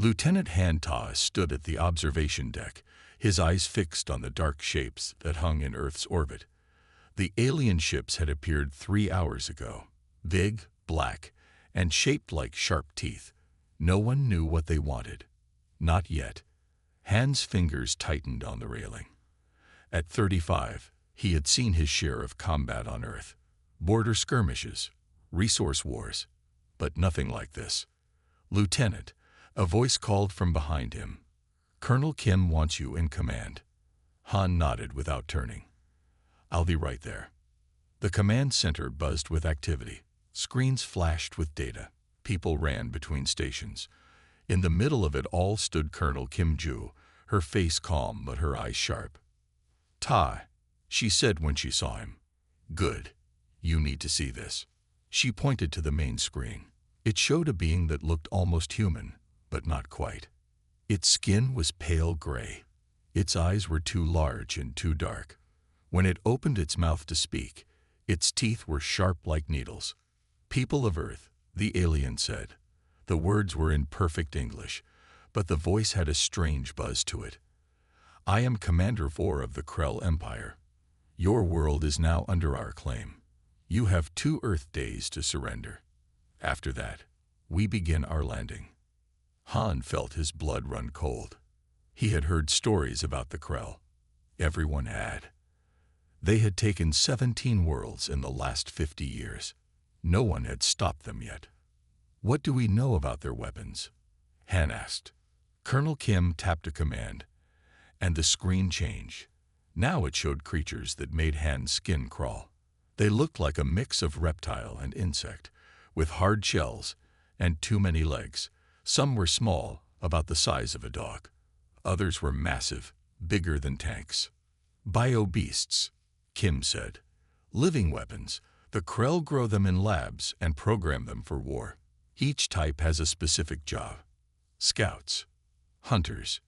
Lieutenant Han Ta stood at the observation deck, his eyes fixed on the dark shapes that hung in Earth's orbit. The alien ships had appeared 3 hours ago, big, black, and shaped like sharp teeth. No one knew what they wanted. Not yet. Han's fingers tightened on the railing. At 35, he had seen his share of combat on Earth. Border skirmishes, resource wars, but nothing like this. "Lieutenant," a voice called from behind him. "Colonel Kim wants you in command." Han nodded without turning. "I'll be right there." The command center buzzed with activity. Screens flashed with data. People ran between stations. In the middle of it all stood Colonel Kim Ju, her face calm but her eyes sharp. "Ta," she said when she saw him. "Good. You need to see this." She pointed to the main screen. It showed a being that looked almost human, but not quite. Its skin was pale gray. Its eyes were too large and too dark. When it opened its mouth to speak, its teeth were sharp like needles. "People of Earth," the alien said. The words were in perfect English, but the voice had a strange buzz to it. "I am Commander Vor of the Krell Empire. Your world is now under our claim. You have 2 Earth days to surrender. After that, we begin our landing." Han felt his blood run cold. He had heard stories about the Krell. Everyone had. They had taken 17 worlds in the last 50 years. No one had stopped them yet. "What do we know about their weapons?" Han asked. Colonel Kim tapped a command, and the screen changed. Now it showed creatures that made Han's skin crawl. They looked like a mix of reptile and insect, with hard shells and too many legs. Some were small, about the size of a dog. Others were massive, bigger than tanks. "Bio-beasts," Kim said. "Living weapons. The Krell grow them in labs and program them for war. Each type has a specific job. Scouts, hunters,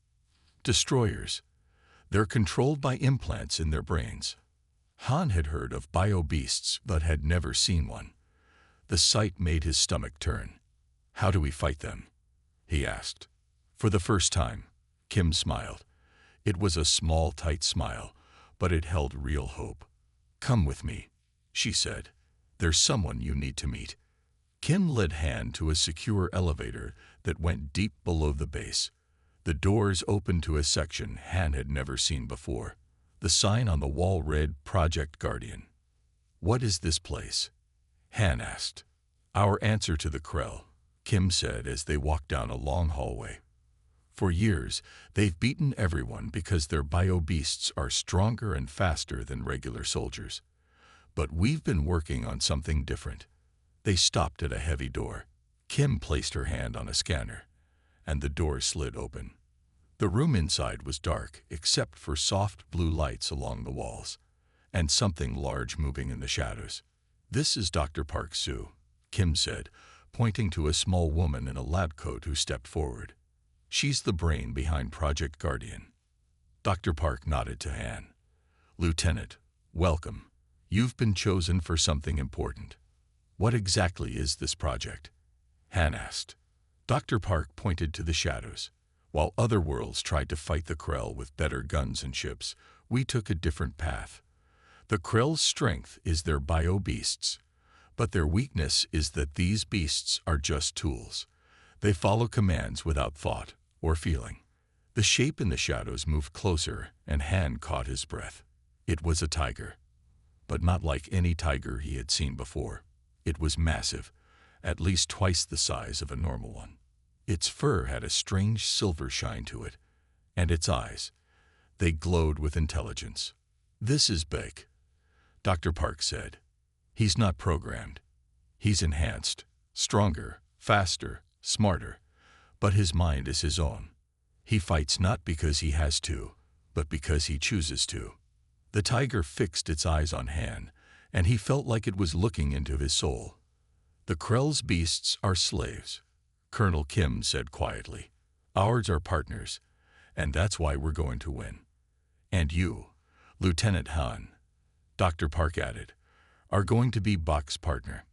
destroyers. They're controlled by implants in their brains." Han had heard of bio-beasts but had never seen one. The sight made his stomach turn. "How do we fight them?" he asked. For the first time, Kim smiled. It was a small, tight smile, but it held real hope. "Come with me," she said. "There's someone you need to meet." Kim led Han to a secure elevator that went deep below the base. The doors opened to a section Han had never seen before. The sign on the wall read Project Guardian. "What is this place?" Han asked. "Our answer to the Krell," Kim said as they walked down a long hallway. "For years, they've beaten everyone because their bio-beasts are stronger and faster than regular soldiers. But we've been working on something different." They stopped at a heavy door. Kim placed her hand on a scanner, and the door slid open. The room inside was dark, except for soft blue lights along the walls, and something large moving in the shadows. "This is Dr. Park Soo," Kim said, pointing to a small woman in a lab coat who stepped forward. "She's the brain behind Project Guardian." Dr. Park nodded to Han. "Lieutenant, welcome. You've been chosen for something important." "What exactly is this project?" Han asked. Dr. Park pointed to the shadows. "While other worlds tried to fight the Krell with better guns and ships, we took a different path. The Krell's strength is their bio-beasts, but their weakness is that these beasts are just tools. They follow commands without thought or feeling." The shape in the shadows moved closer, and Han caught his breath. It was a tiger, but not like any tiger he had seen before. It was massive, at least twice the size of a normal one. Its fur had a strange silver shine to it, and its eyes, they glowed with intelligence. "This is Bake," Dr. Park said. "He's not programmed. He's enhanced, stronger, faster, smarter, but his mind is his own. He fights not because he has to, but because he chooses to." The tiger fixed its eyes on Han, and he felt like it was looking into his soul. "The Krell's beasts are slaves," Colonel Kim said quietly. "Ours are partners, and that's why we're going to win. And you, Lieutenant Han," Dr. Park added, "are going to be Bak's partner."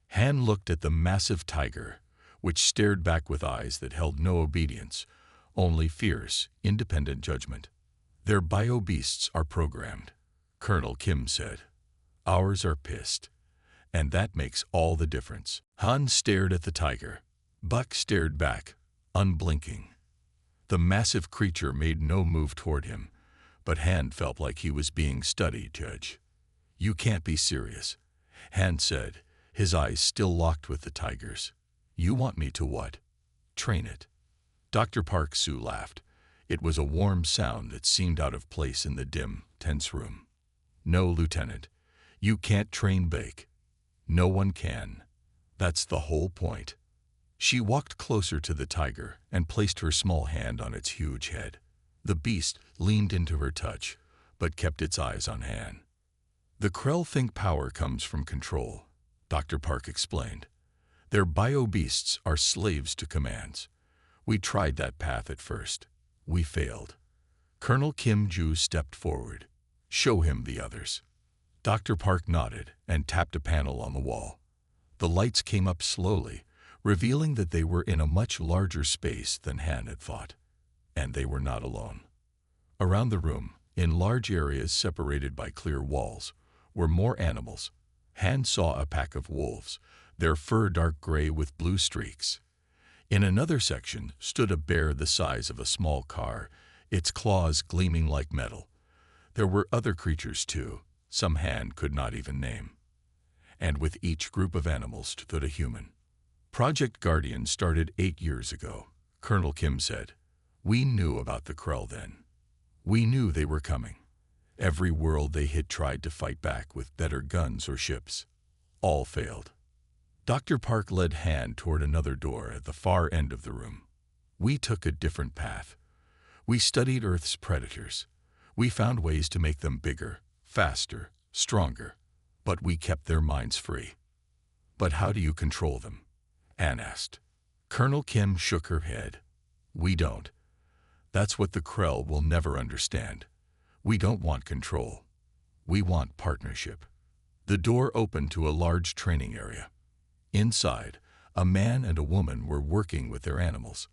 Han looked at the massive tiger, which stared back with eyes that held no obedience, only fierce, independent judgment. Their bio-beasts are programmed, Colonel Kim said. Ours are pissed. And that makes all the difference. Han stared at the tiger. Buck stared back, unblinking. The massive creature made no move toward him, but Han felt like he was being studied, Judge. You can't be serious, Han said, his eyes still locked with the tiger's. You want me to what? Train it. Dr. Park Soo laughed. It was a warm sound that seemed out of place in the dim, tense room. No, Lieutenant. You can't train Bake. No one can. That's the whole point. She walked closer to the tiger and placed her small hand on its huge head. The beast leaned into her touch, but kept its eyes on Han. The Krell think power comes from control, Dr. Park explained. Their bio-beasts are slaves to commands. We tried that path at first. We failed. Colonel Kim Ju stepped forward. Show him the others. Dr. Park nodded and tapped a panel on the wall. The lights came up slowly, revealing that they were in a much larger space than Han had thought. And they were not alone. Around the room, in large areas separated by clear walls, were more animals. Han saw a pack of wolves, their fur dark gray with blue streaks. In another section stood a bear the size of a small car, its claws gleaming like metal. There were other creatures too, some Han could not even name. And with each group of animals stood a human. Project Guardian started 8 years ago, Colonel Kim said. We knew about the Krell then. We knew they were coming. Every world they hit tried to fight back with better guns or ships. All failed. Dr. Park led Han toward another door at the far end of the room. We took a different path. We studied Earth's predators. We found ways to make them bigger, faster, stronger, but we kept their minds free. But how do you control them? Han asked. Colonel Kim shook her head. We don't. That's what the Krell will never understand. We don't want control. We want partnership. The door opened to a large training area. Inside, a man and a woman were working with their animals.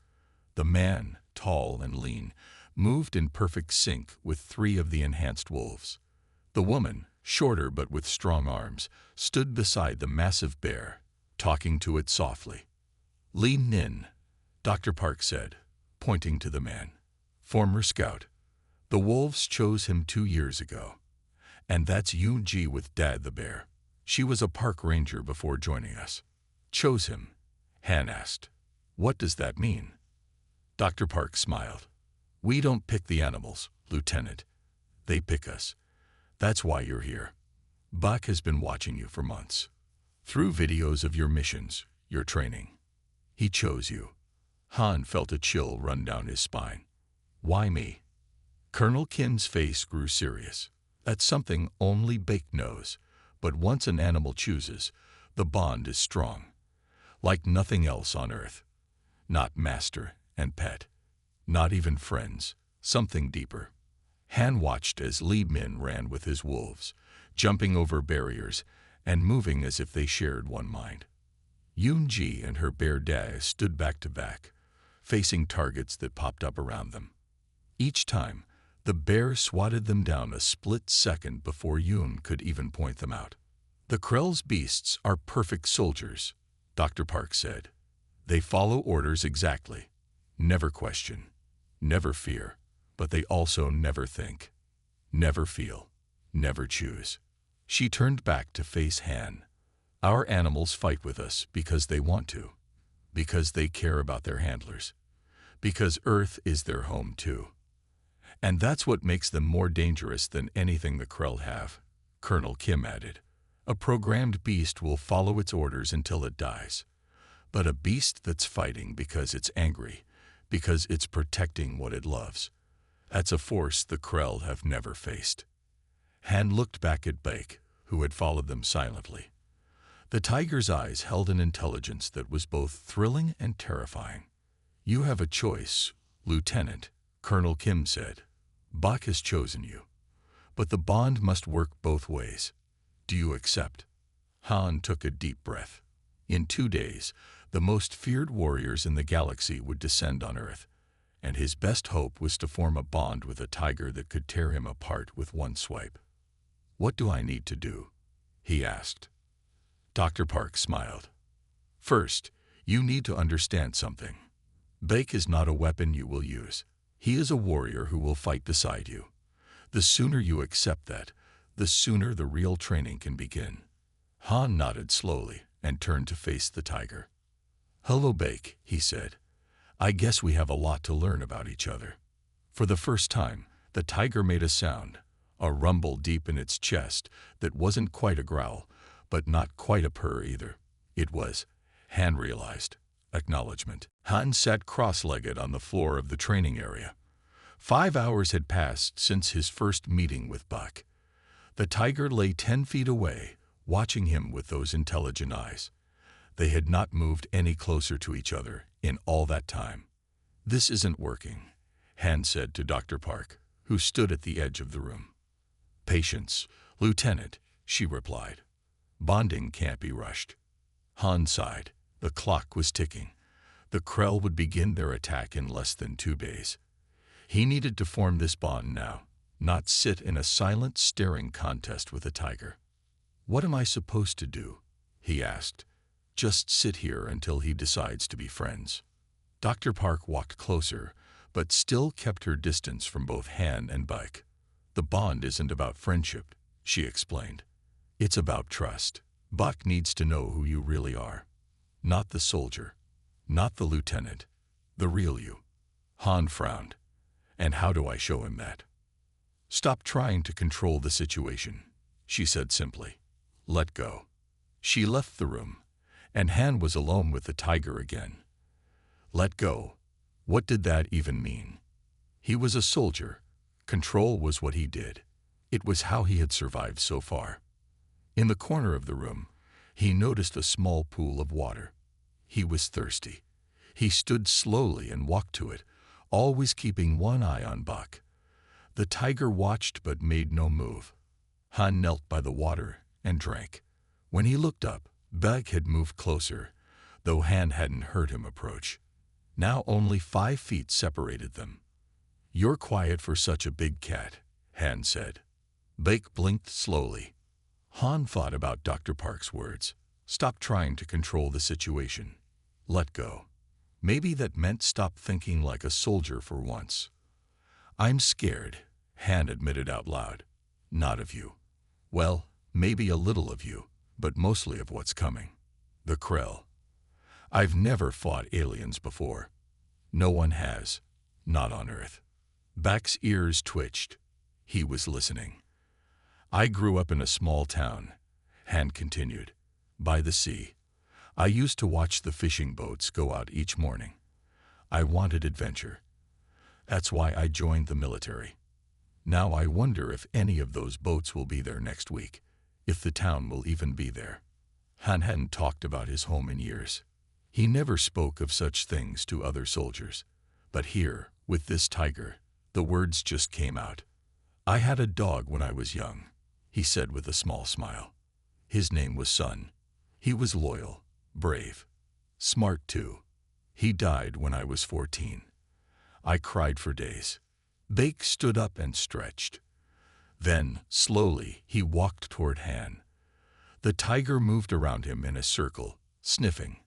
The man, tall and lean, moved in perfect sync with 3 of the enhanced wolves. The woman, shorter but with strong arms, stood beside the massive bear, talking to it softly. Li Nin, Dr. Park said, pointing to the man. Former scout. The wolves chose him 2 years ago. And that's Yoon Ji with Dad the bear. She was a park ranger before joining us. Chose him? Han asked. What does that mean? Dr. Park smiled. We don't pick the animals, Lieutenant. They pick us. That's why you're here. Buck has been watching you for months. Through videos of your missions, your training. He chose you. Han felt a chill run down his spine. Why me? Colonel Kim's face grew serious. That's something only Bake knows. But once an animal chooses, the bond is strong. Like nothing else on Earth. Not master and pet. Not even friends. Something deeper. Han watched as Li Min ran with his wolves, jumping over barriers and moving as if they shared one mind. Yoon Ji and her bear dad stood back to back, facing targets that popped up around them. Each time, the bear swatted them down a split second before Yoon could even point them out. The Krell's beasts are perfect soldiers, Dr. Park said. They follow orders exactly. Never question. Never fear. But they also never think. Never feel. Never choose. She turned back to face Han. Our animals fight with us because they want to. Because they care about their handlers. Because Earth is their home too. And that's what makes them more dangerous than anything the Krell have, Colonel Kim added. A programmed beast will follow its orders until it dies. But a beast that's fighting because it's angry, because it's protecting what it loves, that's a force the Krell have never faced. Han looked back at Bake, who had followed them silently. The tiger's eyes held an intelligence that was both thrilling and terrifying. You have a choice, Lieutenant, Colonel Kim said. Bak has chosen you. But the bond must work both ways. Do you accept? Han took a deep breath. In 2 days, The most feared warriors in the galaxy would descend on Earth, and his best hope was to form a bond with a tiger that could tear him apart with one swipe. "What do I need to do?" he asked. Dr. Park smiled. "First, you need to understand something. Bake is not a weapon you will use. He is a warrior who will fight beside you. The sooner you accept that, the sooner the real training can begin." Han nodded slowly and turned to face the tiger. "Hello, Bake," he said. "I guess we have a lot to learn about each other." For the first time, the tiger made a sound, a rumble deep in its chest that wasn't quite a growl, but not quite a purr either. It was, Han realized, acknowledgement. Han sat cross-legged on the floor of the training area. 5 hours had passed since his first meeting with Buck. The tiger lay 10 feet away, watching him with those intelligent eyes. They had not moved any closer to each other in all that time. "This isn't working," Han said to Dr. Park, who stood at the edge of the room. "Patience, Lieutenant," she replied. "Bonding can't be rushed." Han sighed. The clock was ticking. The Krell would begin their attack in less than 2 days. He needed to form this bond now, not sit in a silent, staring contest with a tiger. "What am I supposed to do?" he asked. "Just sit here until he decides to be friends." Dr. Park walked closer, but still kept her distance from both Han and Buck. "The bond isn't about friendship," she explained. "It's about trust. Buck needs to know who you really are. Not the soldier, not the lieutenant, the real you." Han frowned. "And how do I show him that?" "Stop trying to control the situation," she said simply. "Let go." She left the room, and Han was alone with the tiger again. Let go. What did that even mean? He was a soldier. Control was what he did. It was how he had survived so far. In the corner of the room, he noticed a small pool of water. He was thirsty. He stood slowly and walked to it, always keeping one eye on Buck. The tiger watched but made no move. Han knelt by the water and drank. When he looked up, Buck had moved closer, though Han hadn't heard him approach. Now only 5 feet separated them. "You're quiet for such a big cat," Han said. Buck blinked slowly. Han thought about Dr. Park's words. Stop trying to control the situation. Let go. Maybe that meant stop thinking like a soldier for once. "I'm scared," Han admitted out loud. "Not of you. Well, maybe a little of you, but mostly of what's coming. The Krell. I've never fought aliens before. No one has. Not on Earth." Buck's ears twitched. He was listening. "I grew up in a small town," Han continued, "by the sea. I used to watch the fishing boats go out each morning. I wanted adventure. That's why I joined the military. Now I wonder if any of those boats will be there next week, if the town will even be there." Han hadn't talked about his home in years. He never spoke of such things to other soldiers. But here, with this tiger, the words just came out. "I had a dog when I was young," he said with a small smile. "His name was Sun. He was loyal, brave, smart too. He died when I was 14. I cried for days." Buck stood up and stretched. Then, slowly, he walked toward Han. The tiger moved around him in a circle, sniffing.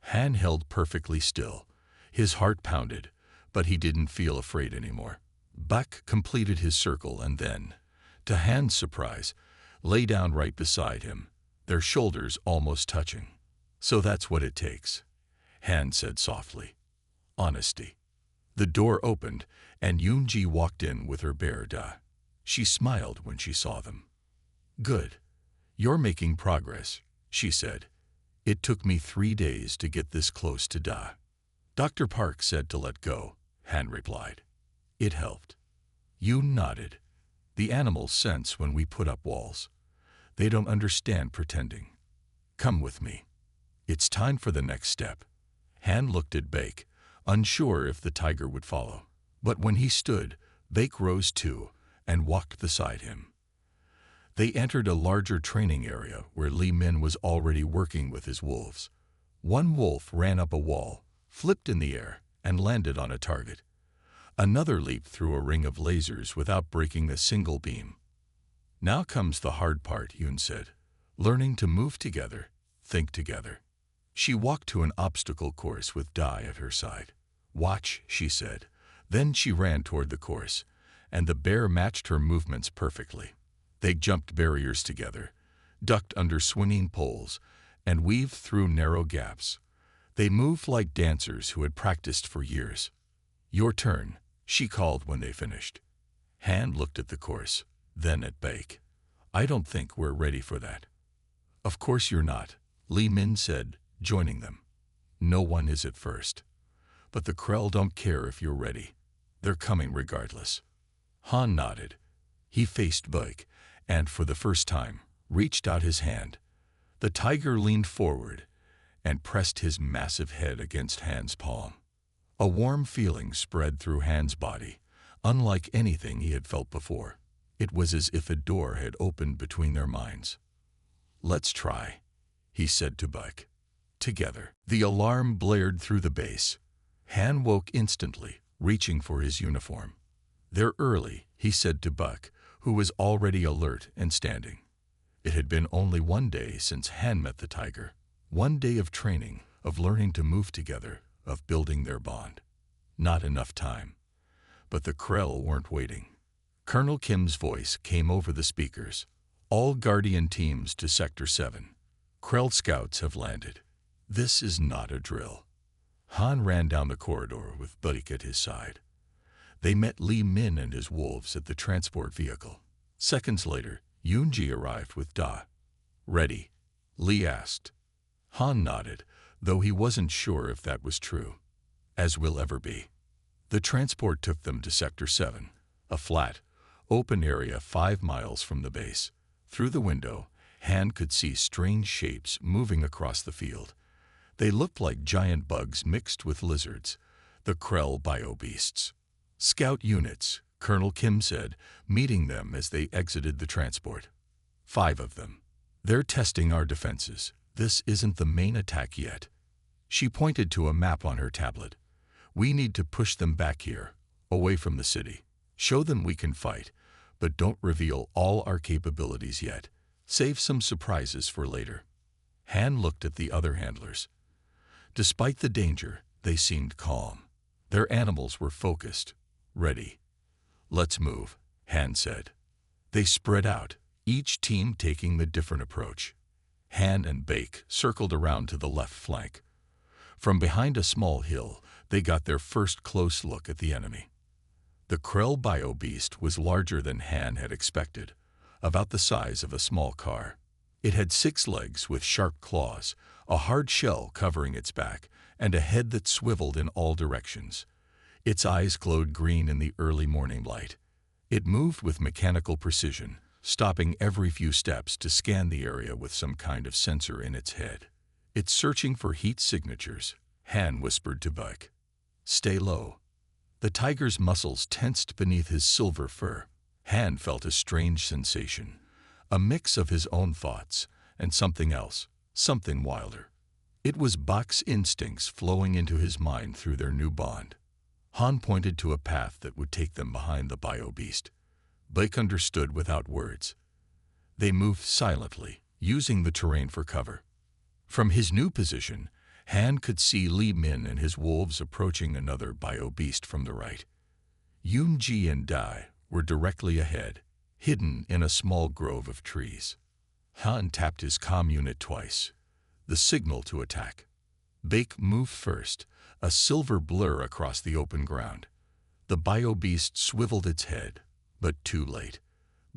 Han held perfectly still. His heart pounded, but he didn't feel afraid anymore. Buck completed his circle and then, to Han's surprise, lay down right beside him, their shoulders almost touching. "So that's what it takes," Han said softly. "Honesty." The door opened, and Yoonji walked in with her bear Da. She smiled when she saw them. "Good. You're making progress," she said. "It took me 3 days to get this close to Da." "Dr. Park said to let go," Han replied. "It helped." Yoon nodded. "The animals sense when we put up walls. They don't understand pretending. Come with me. It's time for the next step." Han looked at Buck, unsure if the tiger would follow. But when he stood, Buck rose too and walked beside him. They entered a larger training area where Li Min was already working with his wolves. One wolf ran up a wall, flipped in the air, and landed on a target. Another leaped through a ring of lasers without breaking a single beam. Now comes the hard part, Yoon said. Learning to move together, think together. She walked to an obstacle course with Dai at her side. Watch, she said. Then she ran toward the course, and the bear matched her movements perfectly. They jumped barriers together, ducked under swinging poles, and weaved through narrow gaps. They moved like dancers who had practiced for years. Your turn, she called when they finished. Han looked at the course, then at Baek. I don't think we're ready for that. Of course you're not, Lee Min said, joining them. No one is at first. But the Krell don't care if you're ready. They're coming regardless. Han nodded. He faced Baek, and for the first time, reached out his hand. The tiger leaned forward and pressed his massive head against Han's palm. A warm feeling spread through Han's body, unlike anything he had felt before. It was as if a door had opened between their minds. Let's try, he said to Baek. Together. The alarm blared through the base. Han woke instantly, reaching for his uniform. They're early, he said to Baek, who was already alert and standing. It had been only one day since Han met the tiger. One day of training, of learning to move together, of building their bond. Not enough time. But the Krell weren't waiting. Colonel Kim's voice came over the speakers. All Guardian teams to Sector 7. Krell scouts have landed. This is not a drill. Han ran down the corridor with Baek at his side. They met Lee Min and his wolves at the transport vehicle. Seconds later, Yoonji arrived with Da. Ready? Lee asked. Han nodded, though he wasn't sure if that was true. As will ever be. The transport took them to Sector 7, a flat, open area 5 miles from the base. Through the window, Han could see strange shapes moving across the field. They looked like giant bugs mixed with lizards, the Krell bio-beasts. Scout units, Colonel Kim said, meeting them as they exited the transport. 5 of them. They're testing our defenses. This isn't the main attack yet. She pointed to a map on her tablet. We need to push them back here, away from the city. Show them we can fight, but don't reveal all our capabilities yet. Save some surprises for later. Han looked at the other handlers. Despite the danger, they seemed calm. Their animals were focused, ready. Let's move, Han said. They spread out, each team taking the different approach. Han and Baek circled around to the left flank. From behind a small hill, they got their first close look at the enemy. The Krell bio-beast was larger than Han had expected, about the size of a small car. It had 6 legs with sharp claws, a hard shell covering its back, and a head that swiveled in all directions. Its eyes glowed green in the early morning light. It moved with mechanical precision, stopping every few steps to scan the area with some kind of sensor in its head. It's searching for heat signatures, Han whispered to Baek. Stay low. The tiger's muscles tensed beneath his silver fur. Han felt a strange sensation, a mix of his own thoughts and something else, something wilder. It was Baek's instincts flowing into his mind through their new bond. Han pointed to a path that would take them behind the bio-beast. Baek understood without words. They moved silently, using the terrain for cover. From his new position, Han could see Lee Min and his wolves approaching another bio-beast from the right. Yoonji and Dai were directly ahead, hidden in a small grove of trees. Han tapped his comm unit twice, the signal to attack. Baek moved first, a silver blur across the open ground. The bio-beast swiveled its head, but too late.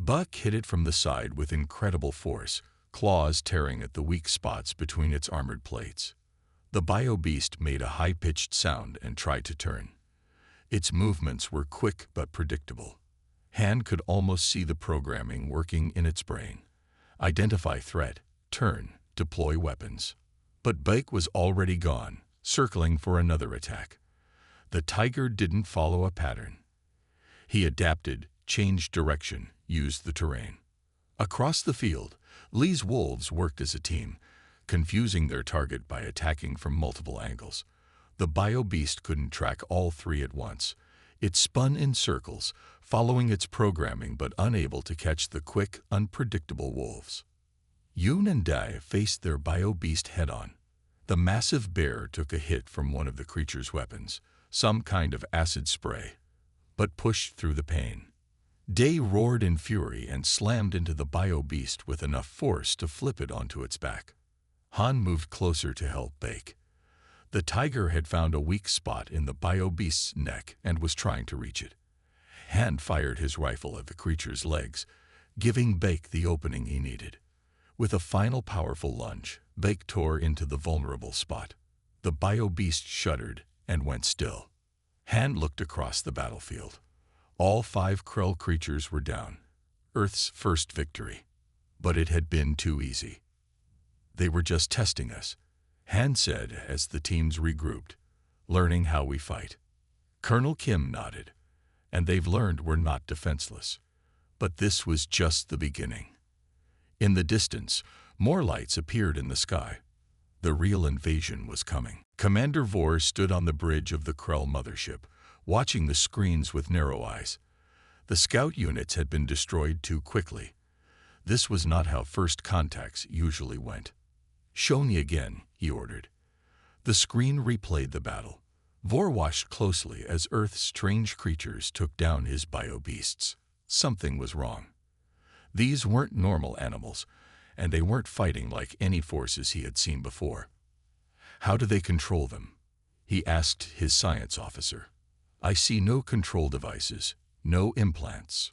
Baek hit it from the side with incredible force, claws tearing at the weak spots between its armored plates. The bio-beast made a high-pitched sound and tried to turn. Its movements were quick but predictable. Han could almost see the programming working in its brain. Identify threat, turn, deploy weapons. But Baek was already gone, circling for another attack. The tiger didn't follow a pattern. He adapted, changed direction, used the terrain. Across the field, Lee's wolves worked as a team, confusing their target by attacking from multiple angles. The bio-beast couldn't track all three at once. It spun in circles, following its programming but unable to catch the quick, unpredictable wolves. Yoon and Dai faced their bio-beast head-on. The massive bear took a hit from one of the creature's weapons, some kind of acid spray, but pushed through the pain. Day roared in fury and slammed into the bio-beast with enough force to flip it onto its back. Han moved closer to help Bake. The tiger had found a weak spot in the bio-beast's neck and was trying to reach it. Han fired his rifle at the creature's legs, giving Bake the opening he needed. With a final powerful lunge, Bake tore into the vulnerable spot. The bio-beast shuddered and went still. Han looked across the battlefield. All 5 Krell creatures were down. Earth's first victory. But it had been too easy. They were just testing us, Han said as the teams regrouped, learning how we fight. Colonel Kim nodded, and they've learned we're not defenseless. But this was just the beginning. In the distance, more lights appeared in the sky. The real invasion was coming. Commander Vor stood on the bridge of the Krell mothership, watching the screens with narrow eyes. The scout units had been destroyed too quickly. This was not how first contacts usually went. "Show me again," he ordered. The screen replayed the battle. Vor watched closely as Earth's strange creatures took down his bio-beasts. Something was wrong. These weren't normal animals, and they weren't fighting like any forces he had seen before. "How do they control them?" he asked his science officer. "I see no control devices, no implants."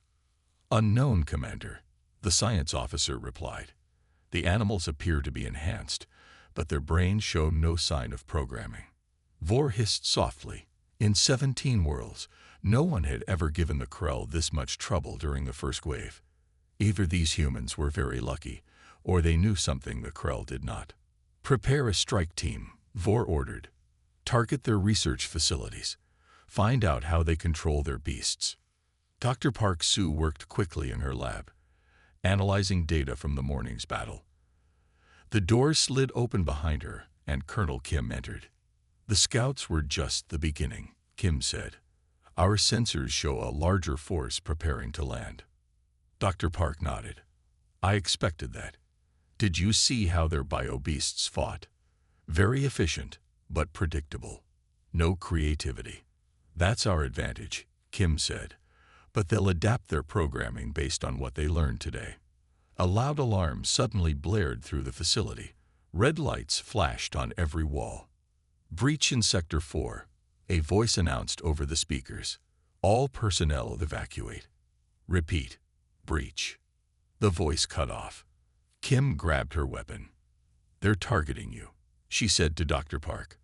"Unknown, Commander," the science officer replied. "The animals appear to be enhanced, but their brains show no sign of programming." Vor hissed softly. In 17 worlds, no one had ever given the Krell this much trouble during the first wave. Either these humans were very lucky, or they knew something the Krell did not. "Prepare a strike team," Vor ordered. "Target their research facilities. Find out how they control their beasts." Dr. Park Sue worked quickly in her lab, analyzing data from the morning's battle. The door slid open behind her, and Colonel Kim entered. "The scouts were just the beginning," Kim said. "Our sensors show a larger force preparing to land." Dr. Park nodded. "I expected that. Did you see how their bio-beasts fought? Very efficient, but predictable. No creativity. That's our advantage," Kim said. "But they'll adapt their programming based on what they learned today." A loud alarm suddenly blared through the facility. Red lights flashed on every wall. "Breach in Sector 4, a voice announced over the speakers. "All personnel evacuate." "Repeat, breach." The voice cut off. Kim grabbed her weapon. "They're targeting you," she said to Dr. Park.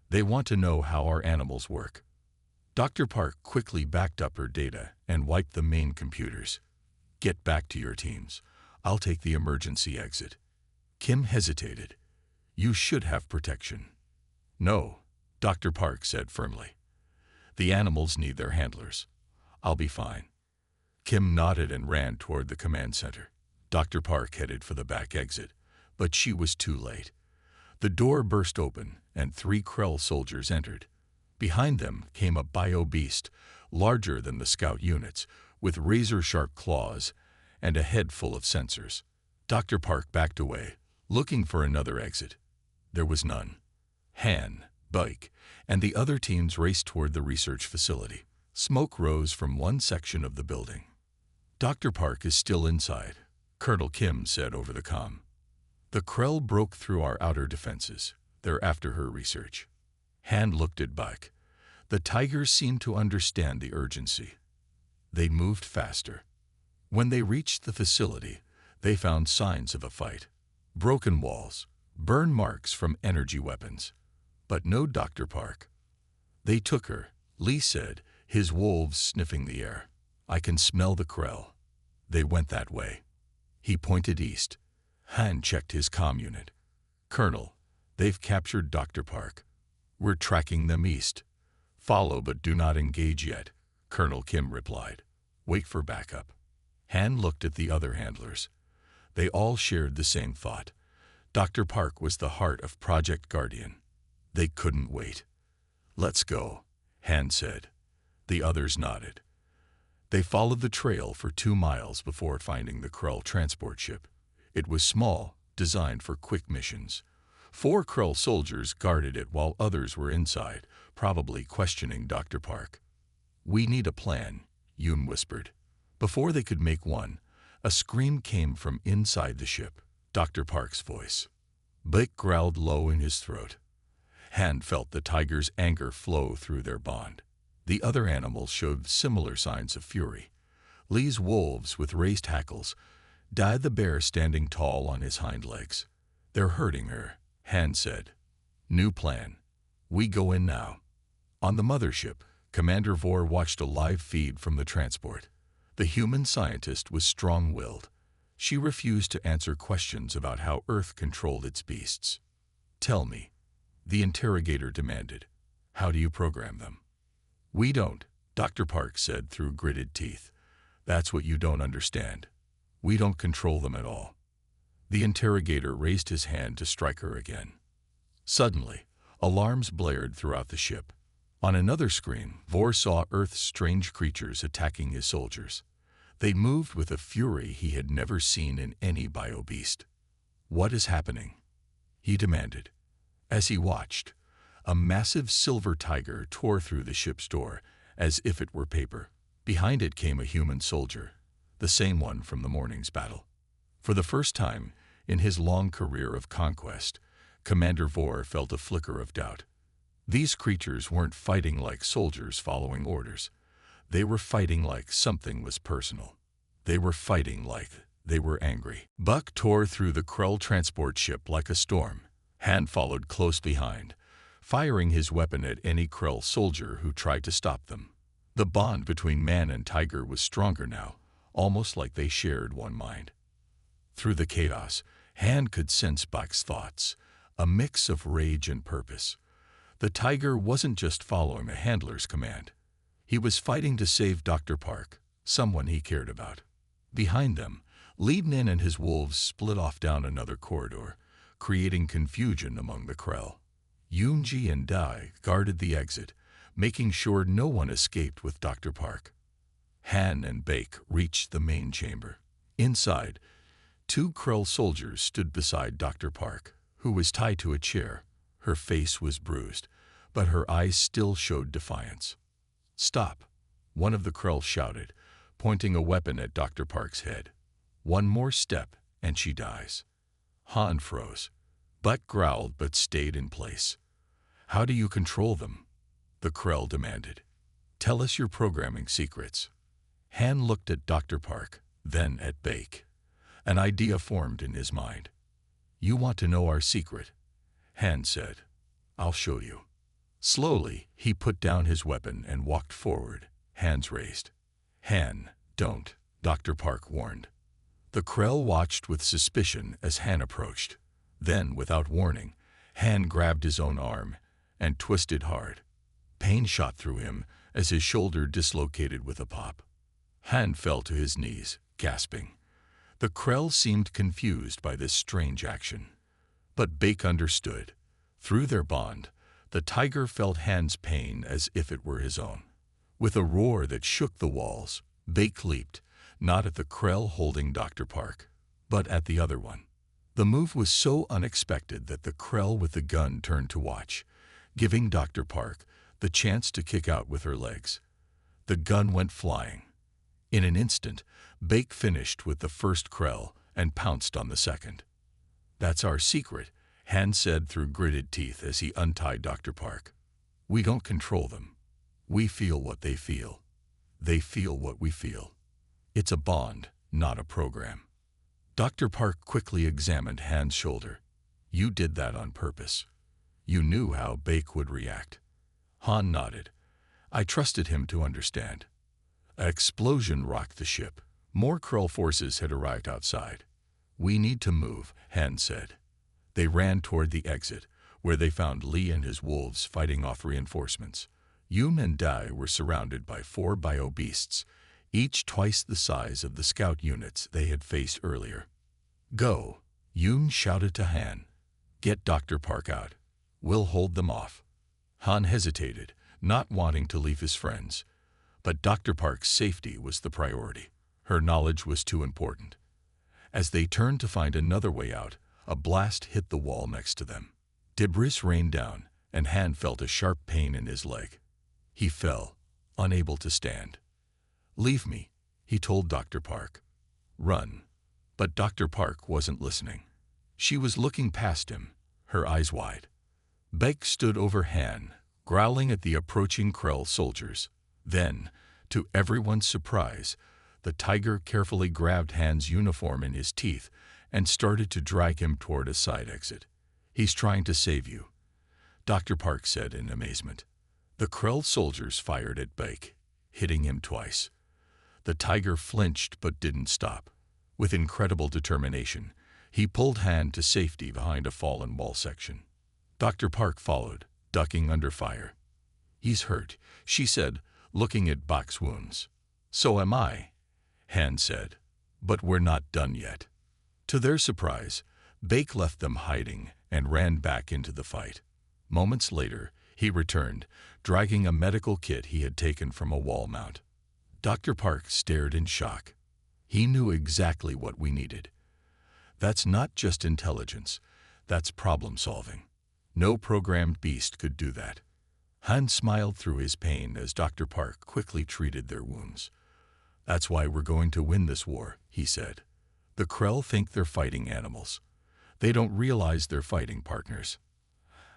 "They want to know how our animals work." Dr. Park quickly backed up her data and wiped the main computers. "Get back to your teams. I'll take the emergency exit." Kim hesitated. "You should have protection." "No," Dr. Park said firmly. "The animals need their handlers. I'll be fine." Kim nodded and ran toward the command center. Dr. Park headed for the back exit, but she was too late. The door burst open, and 3 Krell soldiers entered. Behind them came a bio-beast, larger than the scout units, with razor-sharp claws and a head full of sensors. Dr. Park backed away, looking for another exit. There was none. Han, Bike, and the other teams raced toward the research facility. Smoke rose from one section of the building. "Dr. Park is still inside," Colonel Kim said over the comm. "The Krell broke through our outer defenses. They're after her research." Han looked at Bike. The tigers seemed to understand the urgency. They moved faster. When they reached the facility, they found signs of a fight. Broken walls, burn marks from energy weapons. But no Dr. Park. "They took her," Lee said, his wolves sniffing the air. "I can smell the Krell. They went that way." He pointed east. Han checked his comm unit. "Colonel, they've captured Dr. Park. We're tracking them east." "Follow but do not engage yet," Colonel Kim replied. "Wait for backup." Han looked at the other handlers. They all shared the same thought. Dr. Park was the heart of Project Guardian. They couldn't wait. "Let's go," Han said. The others nodded. They followed the trail for 2 miles before finding the Krull transport ship. It was small, designed for quick missions. 4 Krull soldiers guarded it while others were inside, probably questioning Dr. Park. "We need a plan," Yoon whispered. Before they could make one, a scream came from inside the ship, Dr. Park's voice. Blake growled low in his throat. Han felt the tiger's anger flow through their bond. The other animals showed similar signs of fury. Lee's wolves with raised hackles, Dai the bear standing tall on his hind legs. "They're hurting her," Han said. "New plan. We go in now." On the mothership, Commander Vor watched a live feed from the transport. The human scientist was strong-willed. She refused to answer questions about how Earth controlled its beasts. "Tell me," the interrogator demanded. "How do you program them?" "We don't," Dr. Park said through gritted teeth. "That's what you don't understand. We don't control them at all." The interrogator raised his hand to strike her again. Suddenly, alarms blared throughout the ship. On another screen, Vor saw Earth's strange creatures attacking his soldiers. They moved with a fury he had never seen in any bio-beast. "What is happening?" he demanded. As he watched, a massive silver tiger tore through the ship's door as if it were paper. Behind it came a human soldier, the same one from the morning's battle. For the first time in his long career of conquest, Commander Vor felt a flicker of doubt. These creatures weren't fighting like soldiers following orders. They were fighting like something was personal. They were fighting like they were angry. Buck tore through the Krull transport ship like a storm. Han followed close behind, firing his weapon at any Krull soldier who tried to stop them. The bond between man and tiger was stronger now, almost like they shared one mind. Through the chaos, Han could sense Buck's thoughts, a mix of rage and purpose. The tiger wasn't just following a handler's command. He was fighting to save Dr. Park, someone he cared about. Behind them, Li Nin and his wolves split off down another corridor, creating confusion among the Krell. Yoonji and Dai guarded the exit, making sure no one escaped with Dr. Park. Han and Bake reached the main chamber. Inside, 2 Krull soldiers stood beside Dr. Park, who was tied to a chair. Her face was bruised, but her eyes still showed defiance. "Stop," one of the Krull shouted, pointing a weapon at Dr. Park's head. "One more step and she dies." Han froze. Buck growled but stayed in place. "How do you control them?" the Krell demanded. "Tell us your programming secrets." Han looked at Dr. Park, then at Bake. An idea formed in his mind. "You want to know our secret?" Han said. "I'll show you." Slowly, he put down his weapon and walked forward, hands raised. "Han, don't," Dr. Park warned. The Krell watched with suspicion as Han approached. Then, without warning, Han grabbed his own arm and twisted hard. Pain shot through him as his shoulder dislocated with a pop. Han fell to his knees, gasping. The Krell seemed confused by this strange action. But Bake understood. Through their bond, the tiger felt Han's pain as if it were his own. With a roar that shook the walls, Bake leaped, not at the Krell holding Dr. Park, but at the other one. The move was so unexpected that the Krell with the gun turned to watch, giving Dr. Park the chance to kick out with her legs. The gun went flying. In an instant, Bake finished with the first Krell and pounced on the second. "That's our secret," Han said through gritted teeth as he untied Dr. Park. "We don't control them. We feel what they feel. They feel what we feel. It's a bond, not a program." Dr. Park quickly examined Han's shoulder. "You did that on purpose. You knew how Bake would react." Han nodded. "I trusted him to understand." An explosion rocked the ship. More Krull forces had arrived outside. "We need to move," Han said. They ran toward the exit, where they found Li and his wolves fighting off reinforcements. Yoon and Dai were surrounded by 4 bio-beasts, each twice the size of the scout units they had faced earlier. "Go," Yoon shouted to Han, "Get Dr. Park out. We'll hold them off." Han hesitated, not wanting to leave his friends. But Dr. Park's safety was the priority. Her knowledge was too important. As they turned to find another way out, a blast hit the wall next to them. Debris rained down, and Han felt a sharp pain in his leg. He fell, unable to stand. "Leave me," he told Dr. Park. "Run." But Dr. Park wasn't listening. She was looking past him, her eyes wide. Baek stood over Han, growling at the approaching Krell soldiers. Then, to everyone's surprise, the tiger carefully grabbed Han's uniform in his teeth and started to drag him toward a side exit. "He's trying to save you," Dr. Park said in amazement. The Krell soldiers fired at Baek, hitting him twice. The tiger flinched but didn't stop. With incredible determination, he pulled Han to safety behind a fallen wall section. Dr. Park followed, ducking under fire. "He's hurt," she said, looking at Baek's wounds. "So am I," Han said. "But we're not done yet." To their surprise, Baek left them hiding and ran back into the fight. Moments later, he returned, dragging a medical kit he had taken from a wall mount. Dr. Park stared in shock. He knew exactly what we needed. That's not just intelligence, that's problem solving. No programmed beast could do that. Han smiled through his pain as Dr. Park quickly treated their wounds. "That's why we're going to win this war," he said. "The Krell think they're fighting animals. They don't realize they're fighting partners."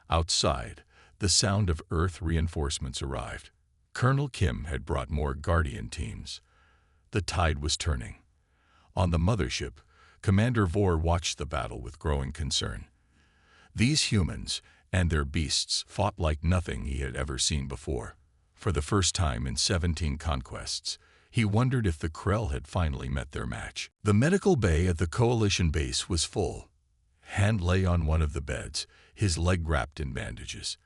Outside, the sound of Earth reinforcements arrived. Colonel Kim had brought more Guardian teams. The tide was turning. On the mothership, Commander Vor watched the battle with growing concern. These humans and their beasts fought like nothing he had ever seen before. For the first time in 17 conquests, he wondered if the Krell had finally met their match. The medical bay at the Coalition base was full. Han lay on one of the beds, his leg wrapped in bandages.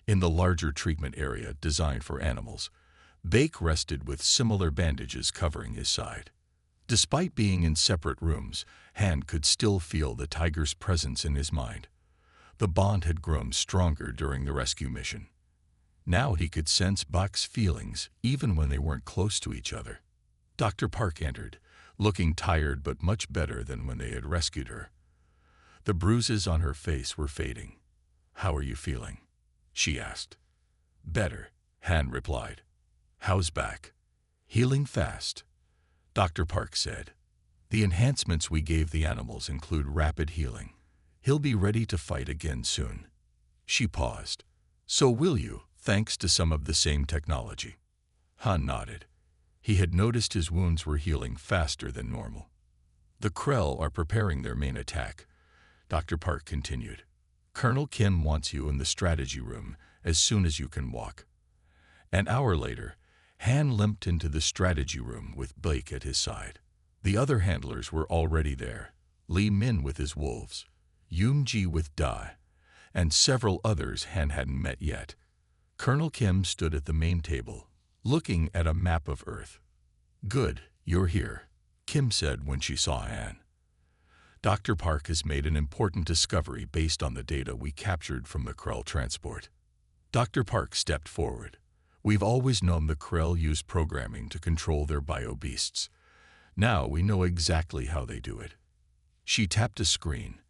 In the larger treatment area designed for animals, Baek rested with similar bandages covering his side. Despite being in separate rooms, Han could still feel the tiger's presence in his mind. The bond had grown stronger during the rescue mission. Now he could sense Baek's feelings even when they weren't close to each other. Dr. Park entered, looking tired but much better than when they had rescued her. The bruises on her face were fading. "How are you feeling?" she asked. "Better," Han replied. "How's Baek?" "Healing fast," Dr. Park said. "The enhancements we gave the animals include rapid healing. He'll be ready to fight again soon." She paused. "So will you, thanks to some of the same technology?" Han nodded. He had noticed his wounds were healing faster than normal. "The Krell are preparing their main attack," Dr. Park continued. "Colonel Kim wants you in the strategy room as soon as you can walk." An hour later, Han limped into the strategy room with Baek at his side. The other handlers were already there, Li Min with his wolves, Yoon-ji with Da, and several others Han hadn't met yet. Colonel Kim stood at the main table, looking at a map of Earth. "Good, you're here," Kim said when she saw Han. "Dr. Park has made an important discovery based on the data we captured from the Krell transport." Dr. Park stepped forward. "We've always known the Krell use programming to control their bio-beasts. Now we know exactly how they do it." She tapped a screen,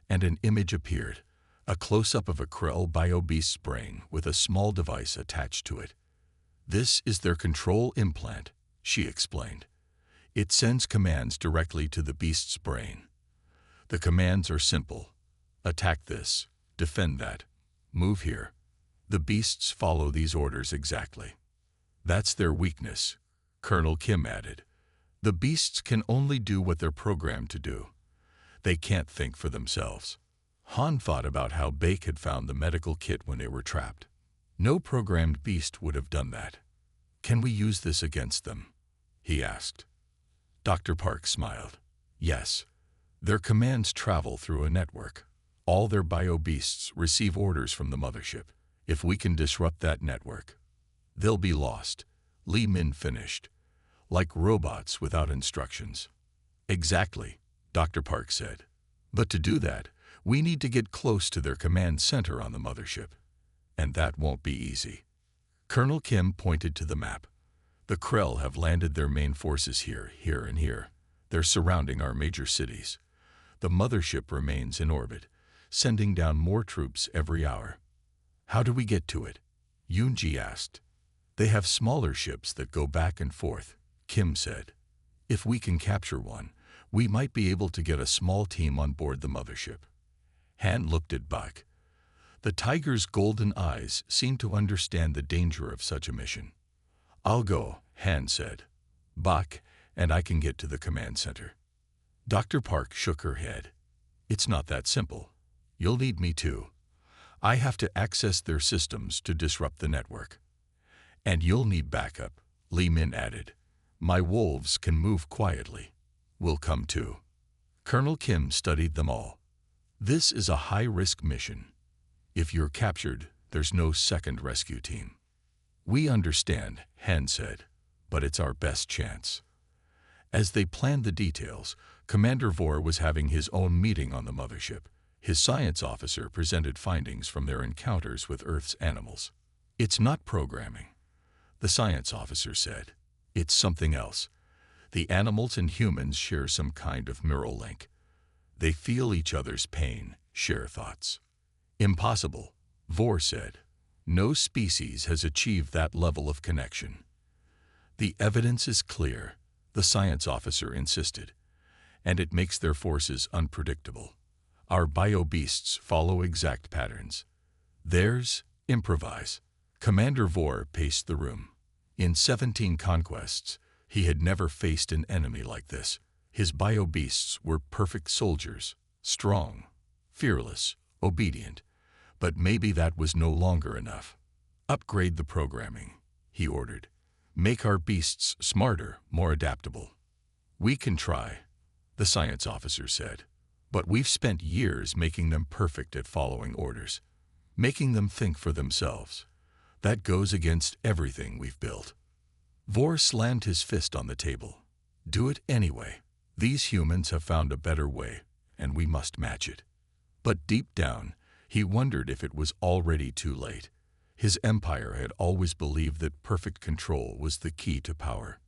and an image appeared, a close-up of a Krell bio-beast's brain with a small device attached to it. "This is their control implant," she explained. "It sends commands directly to the beast's brain. The commands are simple. Attack this, defend that, move here. The beasts follow these orders exactly." "That's their weakness," Colonel Kim added. "The beasts can only do what they're programmed to do. They can't think for themselves." Han thought about how Baek had found the medical kit when they were trapped. No programmed beast would have done that. "Can we use this against them?" he asked. Dr. Park smiled. "Yes. Their commands travel through a network. All their bio-beasts receive orders from the mothership. If we can disrupt that network, they'll be lost," Li Min finished. "Like robots without instructions." "Exactly," Dr. Park said. But to do that, we need to get close to their command center on the mothership. And that won't be easy. Colonel Kim pointed to the map. The Krell have landed their main forces here, and here. They're surrounding our major cities. The mothership remains in orbit, sending down more troops every hour. How do we get to it? Yoonji asked. They have smaller ships that go back and forth, Kim said. If we can capture one, we might be able to get a small team on board the mothership. Han looked at Buck. The tiger's golden eyes seemed to understand the danger of such a mission. I'll go, Han said. Buck, and I can get to the command center. Dr. Park shook her head. It's not that simple. You'll need me too. I have to access their systems to disrupt the network. And you'll need backup, Li Min added. My wolves can move quietly. We'll come too. Colonel Kim studied them all. This is a high-risk mission. If you're captured, there's no second rescue team. We understand, Han said, but it's our best chance. As they planned the details, Commander Vore was having his own meeting on the mothership. His science officer presented findings from their encounters with Earth's animals. It's not programming, the science officer said. It's something else. The animals and humans share some kind of neural link. They feel each other's pain, share thoughts. Impossible, Vore said. No species has achieved that level of connection. The evidence is clear, the science officer insisted, and it makes their forces unpredictable. Our bio-beasts follow exact patterns. Theirs improvise. Commander Vore paced the room. In 17 conquests, he had never faced an enemy like this. His bio-beasts were perfect soldiers, strong, fearless, obedient. But maybe that was no longer enough. Upgrade the programming, he ordered. Make our beasts smarter, more adaptable. We can try, the science officer said. But we've spent years making them perfect at following orders, making them think for themselves. That goes against everything we've built. Vore slammed his fist on the table. Do it anyway. These humans have found a better way, and we must match it. But deep down, he wondered if it was already too late. His empire had always believed that perfect control was the key to power.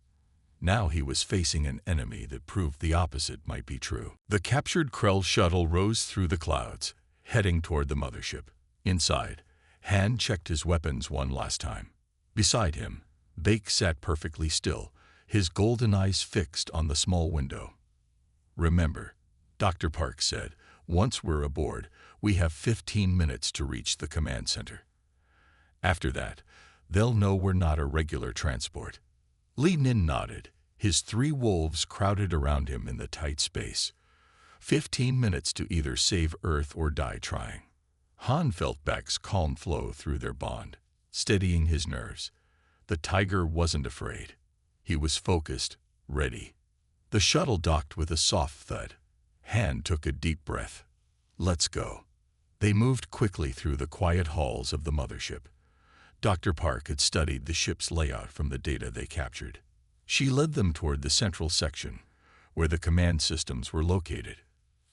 Now he was facing an enemy that proved the opposite might be true. The captured Krell shuttle rose through the clouds, heading toward the mothership. Inside, Han checked his weapons one last time. Beside him, Bake sat perfectly still, his golden eyes fixed on the small window. Remember, Dr. Park said, once we're aboard, we have 15 minutes to reach the command center. After that, they'll know we're not a regular transport. Li Nin nodded, his 3 wolves crowded around him in the tight space. 15 minutes to either save Earth or die trying. Han felt Bek's calm flow through their bond, steadying his nerves. The tiger wasn't afraid. He was focused, ready. The shuttle docked with a soft thud. Han took a deep breath. Let's go. They moved quickly through the quiet halls of the mothership. Dr. Park had studied the ship's layout from the data they captured. She led them toward the central section, where the command systems were located.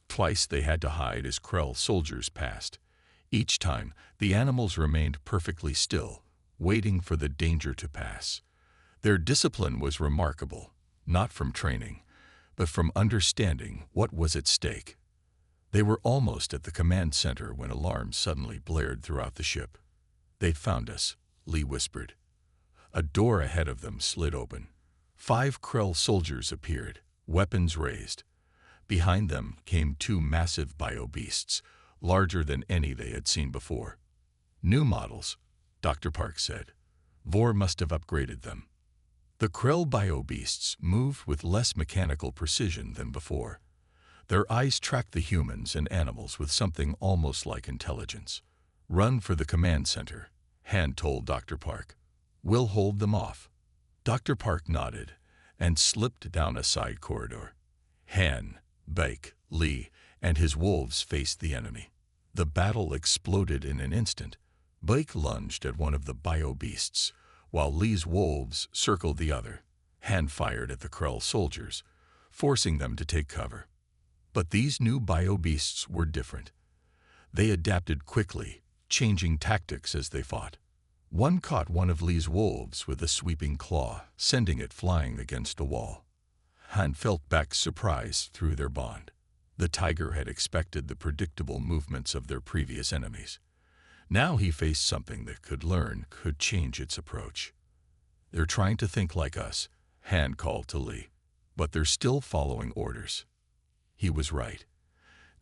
Twice they had to hide as Krell soldiers passed. Each time, the animals remained perfectly still, waiting for the danger to pass. Their discipline was remarkable, not from training, but from understanding what was at stake. They were almost at the command center when alarms suddenly blared throughout the ship. They'd found us, Li whispered. A door ahead of them slid open. 5 Krell soldiers appeared, weapons raised. Behind them came 2 massive bio-beasts, larger than any they had seen before. New models, Dr. Park said. Vore must have upgraded them. The Krell bio-beasts moved with less mechanical precision than before. Their eyes tracked the humans and animals with something almost like intelligence. Run for the command center, Han told Dr. Park. We'll hold them off. Dr. Park nodded and slipped down a side corridor. Han, Bake, Li, and his wolves faced the enemy. The battle exploded in an instant. Bake lunged at one of the bio-beasts, while Li's wolves circled the other. Han fired at the Krell soldiers, forcing them to take cover. But these new bio-beasts were different. They adapted quickly, changing tactics as they fought. One caught one of Lee's wolves with a sweeping claw, sending it flying against the wall. Han felt back surprise through their bond. The tiger had expected the predictable movements of their previous enemies. Now he faced something that could change its approach. "They're trying to think like us," Han called to Lee. "But they're still following orders." He was right.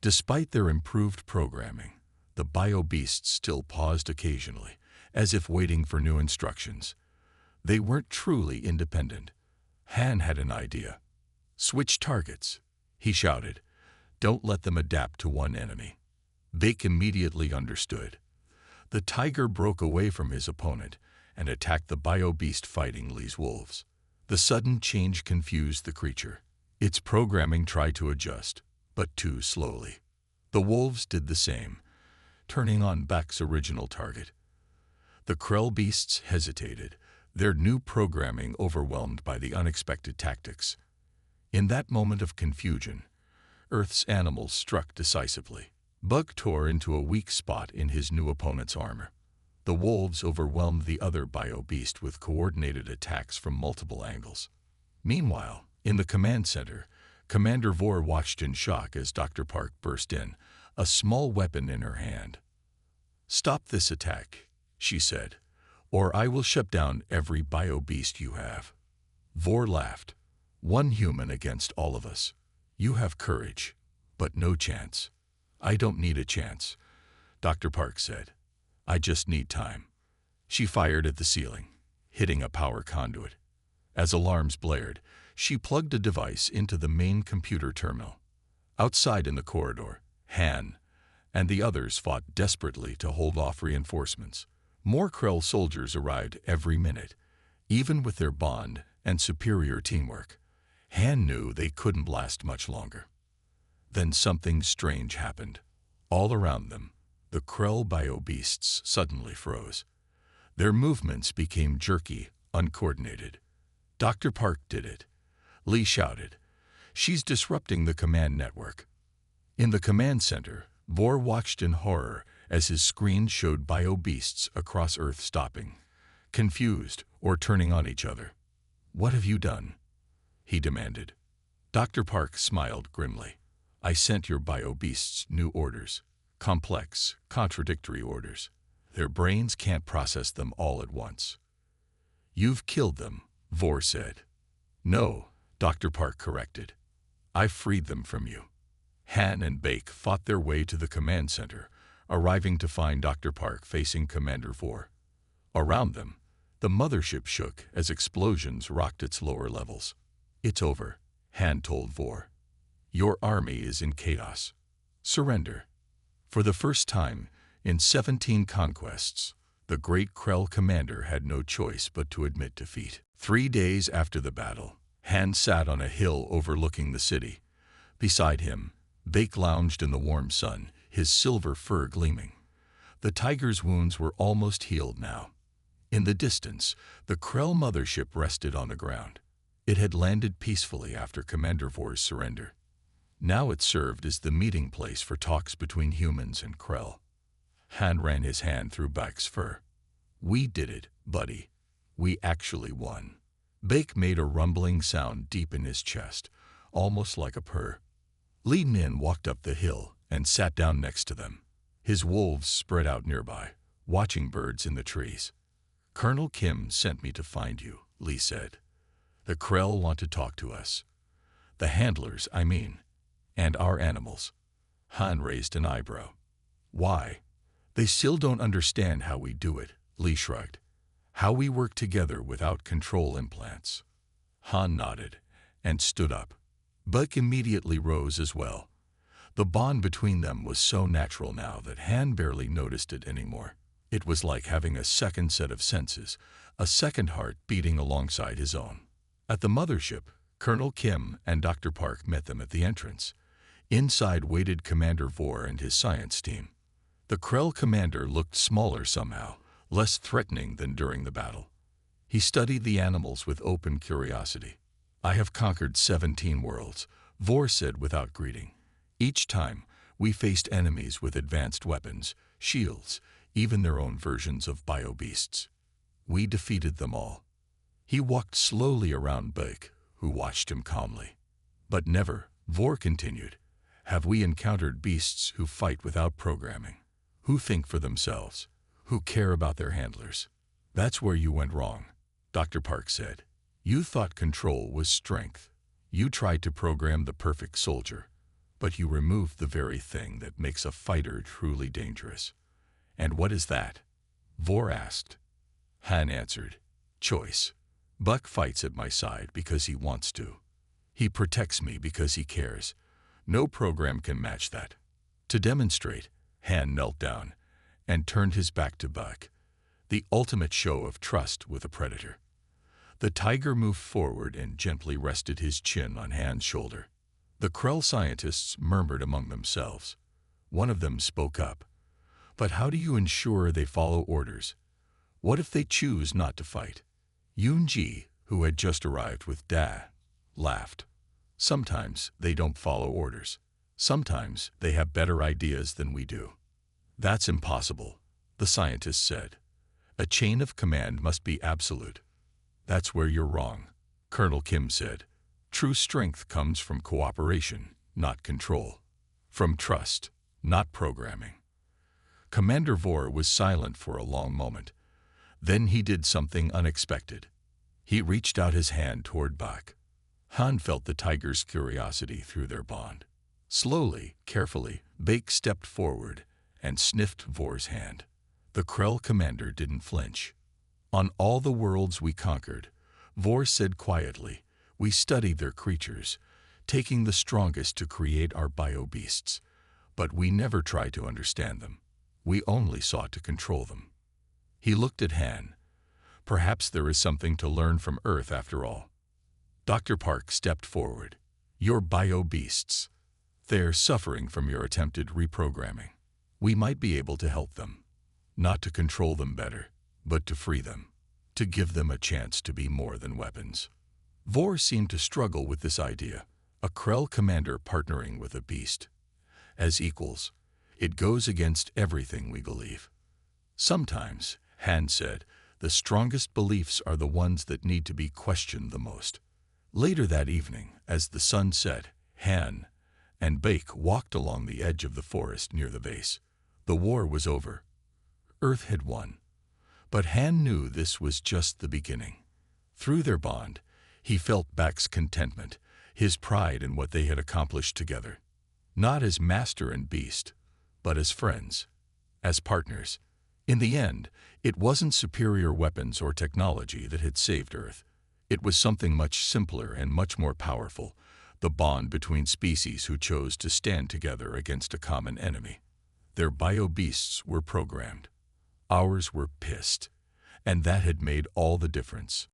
Despite their improved programming, the bio-beasts still paused occasionally, as if waiting for new instructions. They weren't truly independent. Han had an idea. "Switch targets," he shouted. "Don't let them adapt to one enemy." Bake immediately understood. The tiger broke away from his opponent and attacked the bio-beast fighting Lee's wolves. The sudden change confused the creature. Its programming tried to adjust, but too slowly. The wolves did the same, turning on Bak's original target. The Krell beasts hesitated, their new programming overwhelmed by the unexpected tactics. In that moment of confusion, Earth's animals struck decisively. Bug tore into a weak spot in his new opponent's armor. The wolves overwhelmed the other bio-beast with coordinated attacks from multiple angles. Meanwhile, in the command center, Commander Vor watched in shock as Dr. Park burst in, a small weapon in her hand. "Stop this attack," she said, "or I will shut down every bio-beast you have." Vor laughed. "One human against all of us. You have courage, but no chance." "I don't need a chance," Dr. Park said. "I just need time." She fired at the ceiling, hitting a power conduit. As alarms blared, she plugged a device into the main computer terminal. Outside in the corridor, Han and the others fought desperately to hold off reinforcements. More Krell soldiers arrived every minute. Even with their bond and superior teamwork, Han knew they couldn't last much longer. Then something strange happened. All around them, the Krell bio-beasts suddenly froze. Their movements became jerky, uncoordinated. "Dr. Park did it," Lee shouted. "She's disrupting the command network." In the command center, Vor watched in horror as his screen showed bio-beasts across Earth stopping, confused or turning on each other. "What have you done?" he demanded. Dr. Park smiled grimly. "I sent your bio-beasts new orders. Complex, contradictory orders. Their brains can't process them all at once." "You've killed them," Vor said. "No," Dr. Park corrected. "I freed them from you." Han and Bake fought their way to the command center, arriving to find Dr. Park facing Commander Vor. Around them, the mothership shook as explosions rocked its lower levels. "It's over," Han told Vor. "Your army is in chaos. Surrender." For the first time in 17 conquests, the great Krell commander had no choice but to admit defeat. 3 days after the battle, Han sat on a hill overlooking the city. Beside him, Bake lounged in the warm sun, his silver fur gleaming. The tiger's wounds were almost healed now. In the distance, the Krell mothership rested on the ground. It had landed peacefully after Commander Vor's surrender. Now it served as the meeting place for talks between humans and Krell. Han ran his hand through Bake's fur. "We did it, buddy. We actually won." Bake made a rumbling sound deep in his chest, almost like a purr. Li Nin walked up the hill and sat down next to them. His wolves spread out nearby, watching birds in the trees. "Colonel Kim sent me to find you," Li said. "The Krell want to talk to us. The handlers, I mean. And our animals." Han raised an eyebrow. "Why?" "They still don't understand how we do it," Li shrugged. "How we work together without control implants." Han nodded and stood up. Buck immediately rose as well. The bond between them was so natural now that Han barely noticed it anymore. It was like having a second set of senses, a second heart beating alongside his own. At the mothership, Colonel Kim and Dr. Park met them at the entrance. Inside waited Commander Vor and his science team. The Krell commander looked smaller somehow, less threatening than during the battle. He studied the animals with open curiosity. "I have conquered 17 worlds," Vor said without greeting. Each time, we faced enemies with advanced weapons, shields, even their own versions of bio-beasts. We defeated them all. He walked slowly around Bake, who watched him calmly. But never, Vor continued, have we encountered beasts who fight without programming, who think for themselves, who care about their handlers. That's where you went wrong, Dr. Park said. You thought control was strength. You tried to program the perfect soldier, but you removed the very thing that makes a fighter truly dangerous. And what is that? Vor asked. Han answered, choice. Buck fights at my side because he wants to. He protects me because he cares. No program can match that. To demonstrate, Han knelt down and turned his back to Buck, the ultimate show of trust with a predator. The tiger moved forward and gently rested his chin on Han's shoulder. The Krell scientists murmured among themselves. One of them spoke up. But how do you ensure they follow orders? What if they choose not to fight? Yoon-ji, who had just arrived with Da, laughed. Sometimes they don't follow orders. Sometimes they have better ideas than we do. That's impossible, the scientist said. A chain of command must be absolute. That's where you're wrong, Colonel Kim said. True strength comes from cooperation, not control. From trust, not programming. Commander Vor was silent for a long moment. Then he did something unexpected. He reached out his hand toward Bak. Han felt the tiger's curiosity through their bond. Slowly, carefully, Bake stepped forward and sniffed Vor's hand. The Krell commander didn't flinch. On all the worlds we conquered, Vor said quietly, we studied their creatures, taking the strongest to create our bio-beasts. But we never tried to understand them. We only sought to control them. He looked at Han. Perhaps there is something to learn from Earth after all. Dr. Park stepped forward. Your bio-beasts. They're suffering from your attempted reprogramming. We might be able to help them. Not to control them better, but to free them. To give them a chance to be more than weapons. Vor seemed to struggle with this idea. A Krell commander partnering with a beast. As equals, it goes against everything we believe. Sometimes, Han said, the strongest beliefs are the ones that need to be questioned the most. Later that evening, as the sun set, Han and Bake walked along the edge of the forest near the base. The war was over. Earth had won. But Han knew this was just the beginning. Through their bond, he felt Bak's contentment, his pride in what they had accomplished together. Not as master and beast, but as friends, as partners. In the end, it wasn't superior weapons or technology that had saved Earth. It was something much simpler and much more powerful, the bond between species who chose to stand together against a common enemy. Their bio-beasts were programmed. Ours were pissed, and that had made all the difference.